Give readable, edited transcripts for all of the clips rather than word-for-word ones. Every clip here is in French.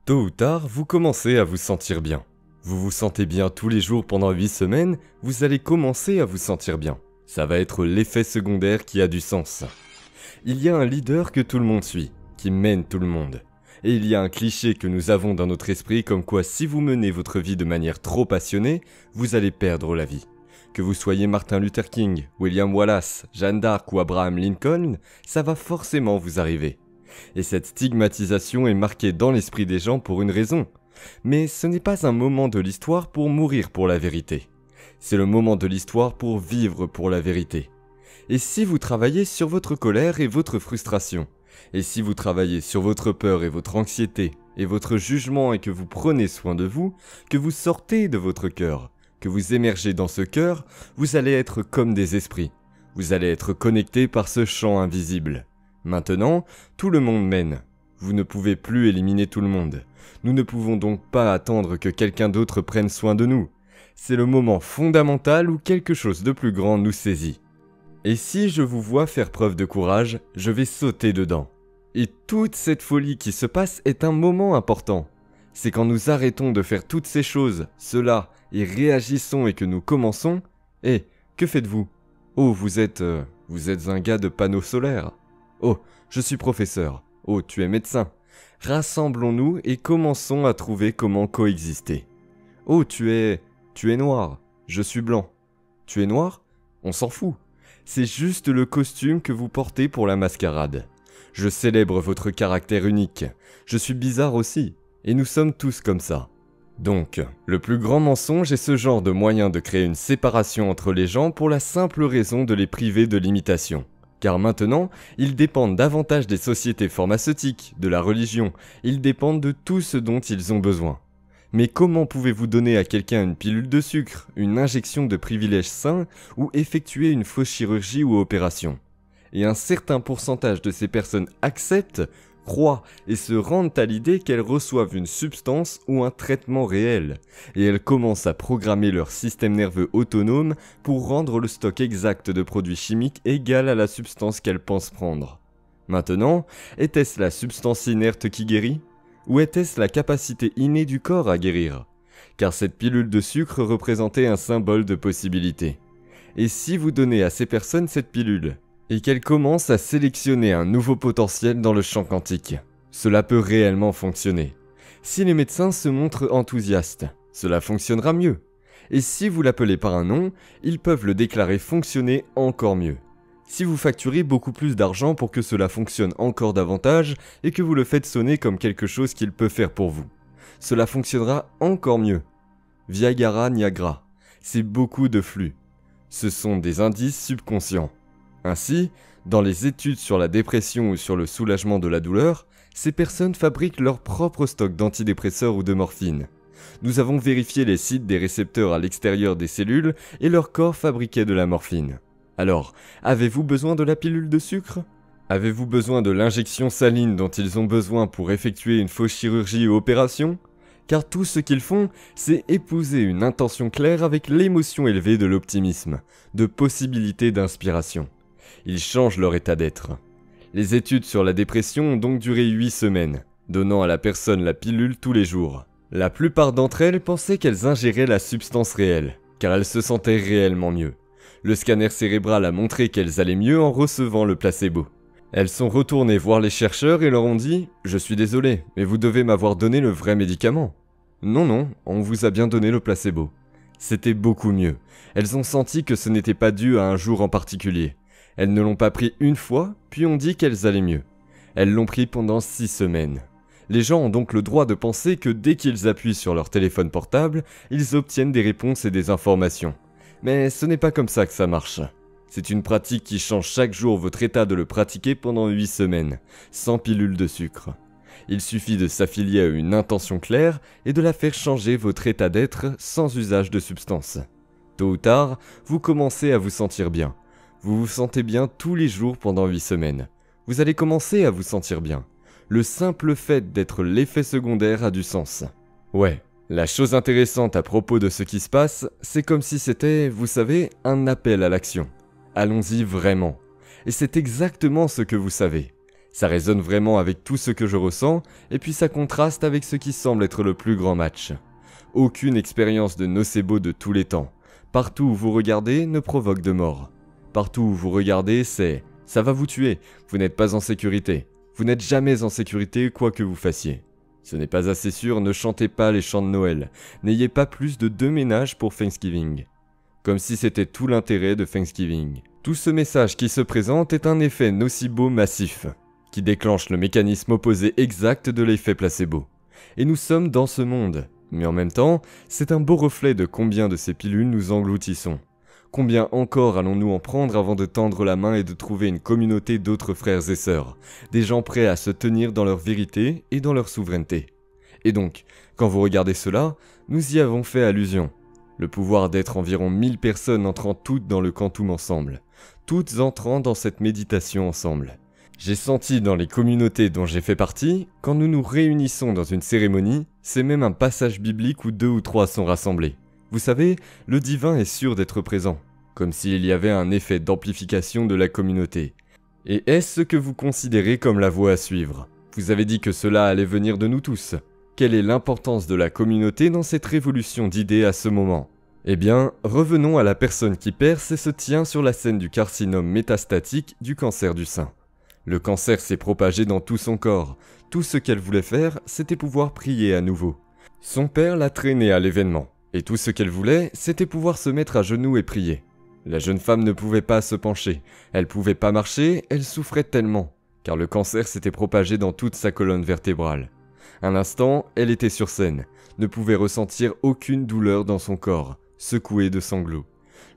Tôt ou tard, vous commencez à vous sentir bien. Vous vous sentez bien tous les jours pendant 8 semaines, vous allez commencer à vous sentir bien. Ça va être l'effet secondaire qui a du sens. Il y a un leader que tout le monde suit, qui mène tout le monde. Et il y a un cliché que nous avons dans notre esprit comme quoi si vous menez votre vie de manière trop passionnée, vous allez perdre la vie. Que vous soyez Martin Luther King, William Wallace, Jeanne d'Arc ou Abraham Lincoln, ça va forcément vous arriver. Et cette stigmatisation est marquée dans l'esprit des gens pour une raison. Mais ce n'est pas un moment de l'histoire pour mourir pour la vérité. C'est le moment de l'histoire pour vivre pour la vérité. Et si vous travaillez sur votre colère et votre frustration, et si vous travaillez sur votre peur et votre anxiété, et votre jugement et que vous prenez soin de vous, que vous sortez de votre cœur, que vous émergez dans ce cœur, vous allez être comme des esprits. Vous allez être connectés par ce champ invisible. Maintenant, tout le monde mène. Vous ne pouvez plus éliminer tout le monde. Nous ne pouvons donc pas attendre que quelqu'un d'autre prenne soin de nous. C'est le moment fondamental où quelque chose de plus grand nous saisit. Et si je vous vois faire preuve de courage, je vais sauter dedans. Et toute cette folie qui se passe est un moment important. C'est quand nous arrêtons de faire toutes ces choses, cela, et réagissons et que nous commençons. Eh, que faites-vous? Oh, vous êtes un gars de panneaux solaires. Oh, je suis professeur. Oh, tu es médecin. Rassemblons-nous et commençons à trouver comment coexister. Oh, tu es noir. Je suis blanc. Tu es noir? On s'en fout. C'est juste le costume que vous portez pour la mascarade. Je célèbre votre caractère unique. Je suis bizarre aussi. Et nous sommes tous comme ça. Donc, le plus grand mensonge est ce genre de moyen de créer une séparation entre les gens pour la simple raison de les priver de l'imitation. Car maintenant, ils dépendent davantage des sociétés pharmaceutiques, de la religion, ils dépendent de tout ce dont ils ont besoin. Mais comment pouvez-vous donner à quelqu'un une pilule de sucre, une injection de privilèges sains ou effectuer une fausse chirurgie ou opération? Et un certain pourcentage de ces personnes acceptent, croient et se rendent à l'idée qu'elles reçoivent une substance ou un traitement réel, et elles commencent à programmer leur système nerveux autonome pour rendre le stock exact de produits chimiques égal à la substance qu'elles pensent prendre. Maintenant, était-ce la substance inerte qui guérit? Ou était-ce la capacité innée du corps à guérir? Car cette pilule de sucre représentait un symbole de possibilité. Et si vous donnez à ces personnes cette pilule, et qu'elles commencent à sélectionner un nouveau potentiel dans le champ quantique, cela peut réellement fonctionner. Si les médecins se montrent enthousiastes, cela fonctionnera mieux. Et si vous l'appelez par un nom, ils peuvent le déclarer fonctionner encore mieux. Si vous facturez beaucoup plus d'argent pour que cela fonctionne encore davantage et que vous le faites sonner comme quelque chose qu'il peut faire pour vous, cela fonctionnera encore mieux. Viagra, Niagara, c'est beaucoup de flux. Ce sont des indices subconscients. Ainsi, dans les études sur la dépression ou sur le soulagement de la douleur, ces personnes fabriquent leur propre stock d'antidépresseurs ou de morphine. Nous avons vérifié les sites des récepteurs à l'extérieur des cellules et leur corps fabriquait de la morphine. Alors, avez-vous besoin de la pilule de sucre? Avez-vous besoin de l'injection saline dont ils ont besoin pour effectuer une fausse chirurgie ou opération? Car tout ce qu'ils font, c'est épouser une intention claire avec l'émotion élevée de l'optimisme, de possibilité d'inspiration. Ils changent leur état d'être. Les études sur la dépression ont donc duré 8 semaines, donnant à la personne la pilule tous les jours. La plupart d'entre elles pensaient qu'elles ingéraient la substance réelle, car elles se sentaient réellement mieux. Le scanner cérébral a montré qu'elles allaient mieux en recevant le placebo. Elles sont retournées voir les chercheurs et leur ont dit « Je suis désolé, mais vous devez m'avoir donné le vrai médicament. » Non, on vous a bien donné le placebo. C'était beaucoup mieux. Elles ont senti que ce n'était pas dû à un jour en particulier. Elles ne l'ont pas pris une fois, puis ont dit qu'elles allaient mieux. Elles l'ont pris pendant 6 semaines. Les gens ont donc le droit de penser que dès qu'ils appuient sur leur téléphone portable, ils obtiennent des réponses et des informations. Mais ce n'est pas comme ça que ça marche. C'est une pratique qui change chaque jour votre état de le pratiquer pendant 8 semaines, sans pilule de sucre. Il suffit de s'affilier à une intention claire et de la faire changer votre état d'être sans usage de substances. Tôt ou tard, vous commencez à vous sentir bien. Vous vous sentez bien tous les jours pendant 8 semaines. Vous allez commencer à vous sentir bien. Le simple fait d'être l'effet secondaire a du sens. Ouais, la chose intéressante à propos de ce qui se passe, c'est comme si c'était, vous savez, un appel à l'action. Allons-y vraiment. Et c'est exactement ce que vous savez. Ça résonne vraiment avec tout ce que je ressens, et puis ça contraste avec ce qui semble être le plus grand match. Aucune expérience de nocebo de tous les temps. Partout où vous regardez ne provoque de mort. Partout où vous regardez, c'est « ça va vous tuer, vous n'êtes pas en sécurité. Vous n'êtes jamais en sécurité quoi que vous fassiez. Ce n'est pas assez sûr, ne chantez pas les chants de Noël. N'ayez pas plus de 2 ménages pour Thanksgiving. » Comme si c'était tout l'intérêt de Thanksgiving. Tout ce message qui se présente est un effet nocebo massif, qui déclenche le mécanisme opposé exact de l'effet placebo. Et nous sommes dans ce monde. Mais en même temps, c'est un beau reflet de combien de ces pilules nous engloutissons. Combien encore allons-nous en prendre avant de tendre la main et de trouver une communauté d'autres frères et sœurs, des gens prêts à se tenir dans leur vérité et dans leur souveraineté. Et donc, quand vous regardez cela, nous y avons fait allusion. Le pouvoir d'être environ 1000 personnes entrant toutes dans le quantum ensemble, toutes entrant dans cette méditation ensemble. J'ai senti dans les communautés dont j'ai fait partie, quand nous nous réunissons dans une cérémonie, c'est même un passage biblique où 2 ou 3 sont rassemblés. Vous savez, le divin est sûr d'être présent, comme s'il y avait un effet d'amplification de la communauté. Et est-ce ce que vous considérez comme la voie à suivre? Vous avez dit que cela allait venir de nous tous. Quelle est l'importance de la communauté dans cette révolution d'idées à ce moment? Eh bien, revenons à la personne qui perce et se tient sur la scène du carcinome métastatique du cancer du sein. Le cancer s'est propagé dans tout son corps. Tout ce qu'elle voulait faire, c'était pouvoir prier à nouveau. Son père l'a traînée à l'événement. Et tout ce qu'elle voulait, c'était pouvoir se mettre à genoux et prier. La jeune femme ne pouvait pas se pencher. Elle pouvait pas marcher, elle souffrait tellement. Car le cancer s'était propagé dans toute sa colonne vertébrale. Un instant, elle était sur scène. Ne pouvait ressentir aucune douleur dans son corps. Secouée de sanglots.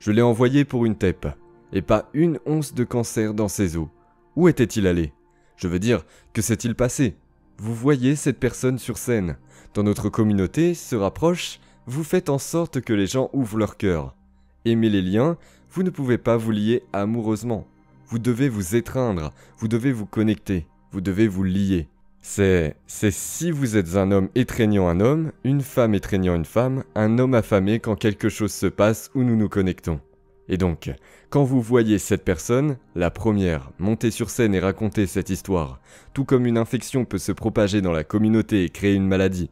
Je l'ai envoyé pour une TEP. Et pas une once de cancer dans ses os. Où était-il allé? Je veux dire, que s'est-il passé? Vous voyez cette personne sur scène. Dans notre communauté, se rapproche, vous faites en sorte que les gens ouvrent leur cœur. Aimez les liens, vous ne pouvez pas vous lier amoureusement. Vous devez vous étreindre, vous devez vous connecter, vous devez vous lier. C'est si vous êtes un homme étreignant un homme, une femme étreignant une femme, un homme affamé quand quelque chose se passe où nous nous connectons. Et donc, quand vous voyez cette personne, la première, monter sur scène et raconter cette histoire, tout comme une infection peut se propager dans la communauté et créer une maladie,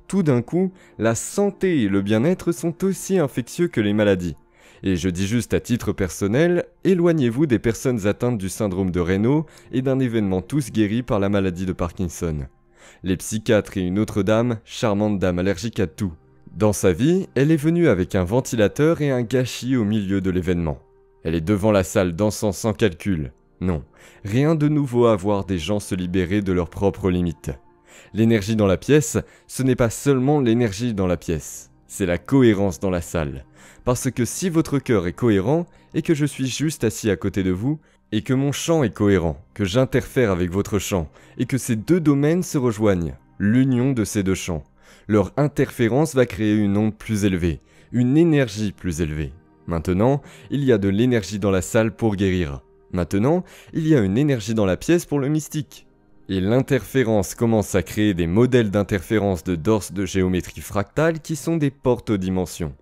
tout d'un coup, la santé et le bien-être sont aussi infectieux que les maladies. Et je dis juste à titre personnel, éloignez-vous des personnes atteintes du syndrome de Raynaud et d'un événement tous guéris par la maladie de Parkinson. Les psychiatres et une autre dame, charmante dame allergique à tout. Dans sa vie, elle est venue avec un ventilateur et un gâchis au milieu de l'événement. Elle est devant la salle dansant sans calcul. Non, rien de nouveau à voir des gens se libérer de leurs propres limites. L'énergie dans la pièce, ce n'est pas seulement l'énergie dans la pièce, c'est la cohérence dans la salle. Parce que si votre cœur est cohérent, et que je suis juste assis à côté de vous, et que mon chant est cohérent, que j'interfère avec votre chant, et que ces 2 domaines se rejoignent, l'union de ces 2 chants, leur interférence va créer une onde plus élevée, une énergie plus élevée. Maintenant, il y a de l'énergie dans la salle pour guérir. Maintenant, il y a une énergie dans la pièce pour le mystique. Et l'interférence commence à créer des modèles d'interférence de Dors de géométrie fractale qui sont des portes aux dimensions.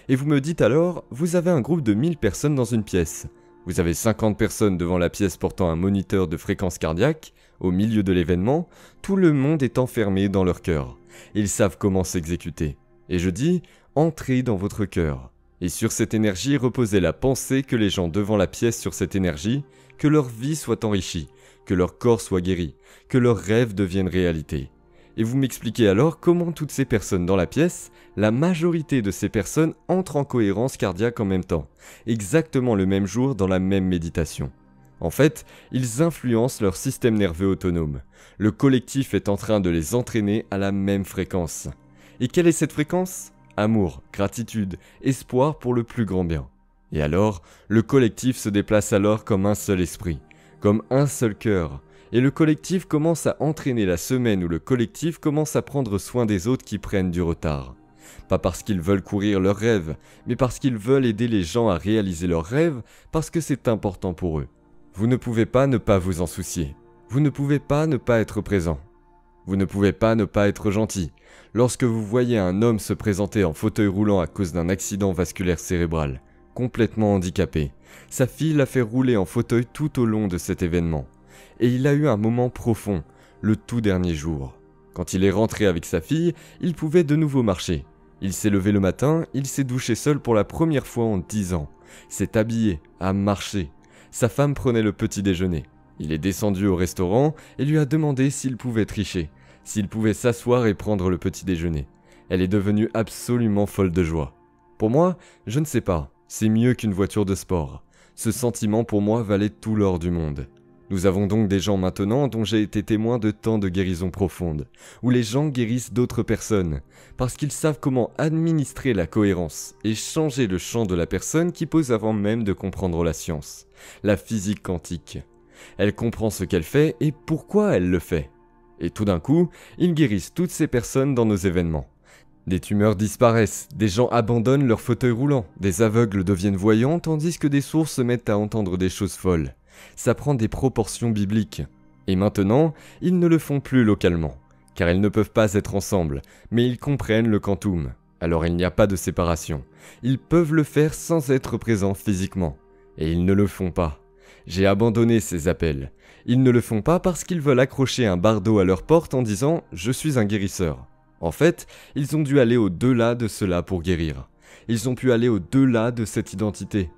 Et vous me dites alors, vous avez un groupe de 1000 personnes dans une pièce. Vous avez 50 personnes devant la pièce portant un moniteur de fréquence cardiaque. Au milieu de l'événement, tout le monde est enfermé dans leur cœur. Ils savent comment s'exécuter. Et je dis, entrez dans votre cœur. Et sur cette énergie, reposez la pensée que les gens devant la pièce sur cette énergie, que leur vie soit enrichie, que leur corps soit guéri, que leurs rêves deviennent réalité. Et vous m'expliquez alors comment toutes ces personnes dans la pièce, la majorité de ces personnes entrent en cohérence cardiaque en même temps, exactement le même jour dans la même méditation. En fait, ils influencent leur système nerveux autonome. Le collectif est en train de les entraîner à la même fréquence. Et quelle est cette fréquence? Amour, gratitude, espoir pour le plus grand bien. Et alors, le collectif se déplace alors comme un seul esprit, comme un seul cœur. Et le collectif commence à entraîner la semaine où le collectif commence à prendre soin des autres qui prennent du retard. Pas parce qu'ils veulent courir leurs rêves, mais parce qu'ils veulent aider les gens à réaliser leurs rêves, parce que c'est important pour eux. Vous ne pouvez pas ne pas vous en soucier. Vous ne pouvez pas ne pas être présent. Vous ne pouvez pas ne pas être gentil. Lorsque vous voyez un homme se présenter en fauteuil roulant à cause d'un accident vasculaire cérébral, complètement handicapé, sa fille l'a fait rouler en fauteuil tout au long de cet événement. Et il a eu un moment profond, le tout dernier jour. Quand il est rentré avec sa fille, il pouvait de nouveau marcher. Il s'est levé le matin, il s'est douché seul pour la première fois en 10 ans. S'est habillé, a marché. Sa femme prenait le petit déjeuner. Il est descendu au restaurant et lui a demandé s'il pouvait tricher, s'il pouvait s'asseoir et prendre le petit déjeuner. Elle est devenue absolument folle de joie. Pour moi, je ne sais pas, c'est mieux qu'une voiture de sport. Ce sentiment pour moi valait tout l'or du monde. Nous avons donc des gens maintenant dont j'ai été témoin de tant de guérisons profondes, où les gens guérissent d'autres personnes, parce qu'ils savent comment administrer la cohérence et changer le champ de la personne qui pose avant même de comprendre la science, la physique quantique. Elle comprend ce qu'elle fait et pourquoi elle le fait. Et tout d'un coup, ils guérissent toutes ces personnes dans nos événements. Des tumeurs disparaissent, des gens abandonnent leur fauteuil roulant, des aveugles deviennent voyants tandis que des sourds se mettent à entendre des choses folles. Ça prend des proportions bibliques. Et maintenant, ils ne le font plus localement, car ils ne peuvent pas être ensemble, mais ils comprennent le quantum. Alors il n'y a pas de séparation. Ils peuvent le faire sans être présents physiquement. Et ils ne le font pas. J'ai abandonné ces appels. Ils ne le font pas parce qu'ils veulent accrocher un bardeau à leur porte en disant « Je suis un guérisseur ». En fait, ils ont dû aller au-delà de cela pour guérir. Ils ont pu aller au-delà de cette identité.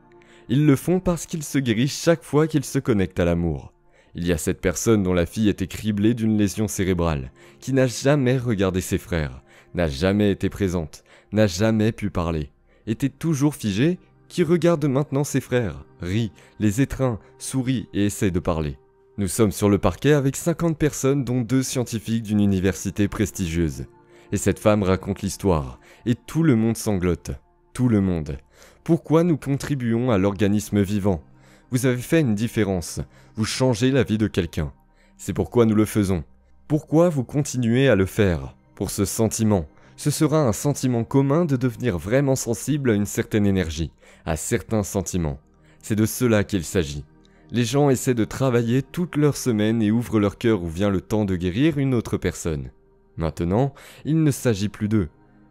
Ils le font parce qu'ils se guérissent chaque fois qu'ils se connectent à l'amour. Il y a cette personne dont la fille était criblée d'une lésion cérébrale, qui n'a jamais regardé ses frères, n'a jamais été présente, n'a jamais pu parler, était toujours figée, qui regarde maintenant ses frères, rit, les étreint, sourit et essaie de parler. Nous sommes sur le parquet avec 50 personnes dont 2 scientifiques d'une université prestigieuse. Et cette femme raconte l'histoire, et tout le monde sanglote. Tout le monde. Pourquoi nous contribuons à l'organisme vivant? Vous avez fait une différence, vous changez la vie de quelqu'un. C'est pourquoi nous le faisons. Pourquoi vous continuez à le faire? Pour ce sentiment. Ce sera un sentiment commun de devenir vraiment sensible à une certaine énergie, à certains sentiments. C'est de cela qu'il s'agit. Les gens essaient de travailler toute leur semaine et ouvrent leur cœur où vient le temps de guérir une autre personne. Maintenant, il ne s'agit plus d'eux.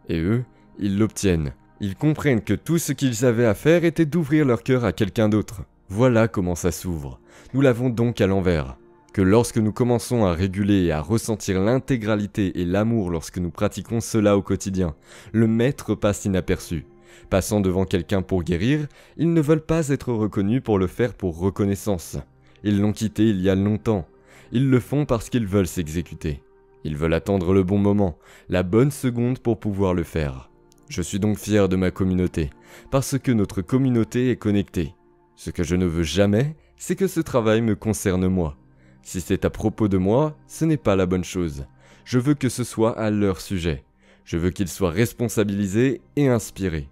Et eux, ils l'obtiennent. Ils comprennent que tout ce qu'ils avaient à faire était d'ouvrir leur cœur à quelqu'un d'autre. Voilà comment ça s'ouvre. Nous l'avons donc à l'envers. Que lorsque nous commençons à réguler et à ressentir l'intégralité et l'amour lorsque nous pratiquons cela au quotidien, le maître passe inaperçu. Passant devant quelqu'un pour guérir, ils ne veulent pas être reconnus pour le faire pour reconnaissance. Ils l'ont quitté il y a longtemps. Ils le font parce qu'ils veulent s'exécuter. Ils veulent attendre le bon moment, la bonne seconde pour pouvoir le faire. Je suis donc fier de ma communauté, parce que notre communauté est connectée. Ce que je ne veux jamais, c'est que ce travail me concerne moi. Si c'est à propos de moi, ce n'est pas la bonne chose. Je veux que ce soit à leur sujet. Je veux qu'ils soient responsabilisés et inspirés.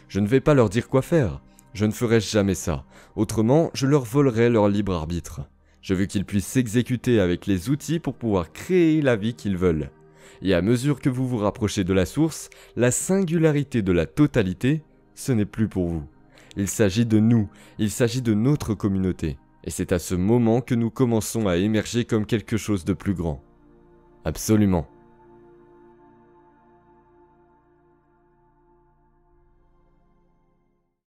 Je ne vais pas leur dire quoi faire. Je ne ferai jamais ça. Autrement, je leur volerai leur libre arbitre. Je veux qu'ils puissent s'exécuter avec les outils pour pouvoir créer la vie qu'ils veulent. Et à mesure que vous vous rapprochez de la source, la singularité de la totalité, ce n'est plus pour vous. Il s'agit de nous, il s'agit de notre communauté. Et c'est à ce moment que nous commençons à émerger comme quelque chose de plus grand. Absolument.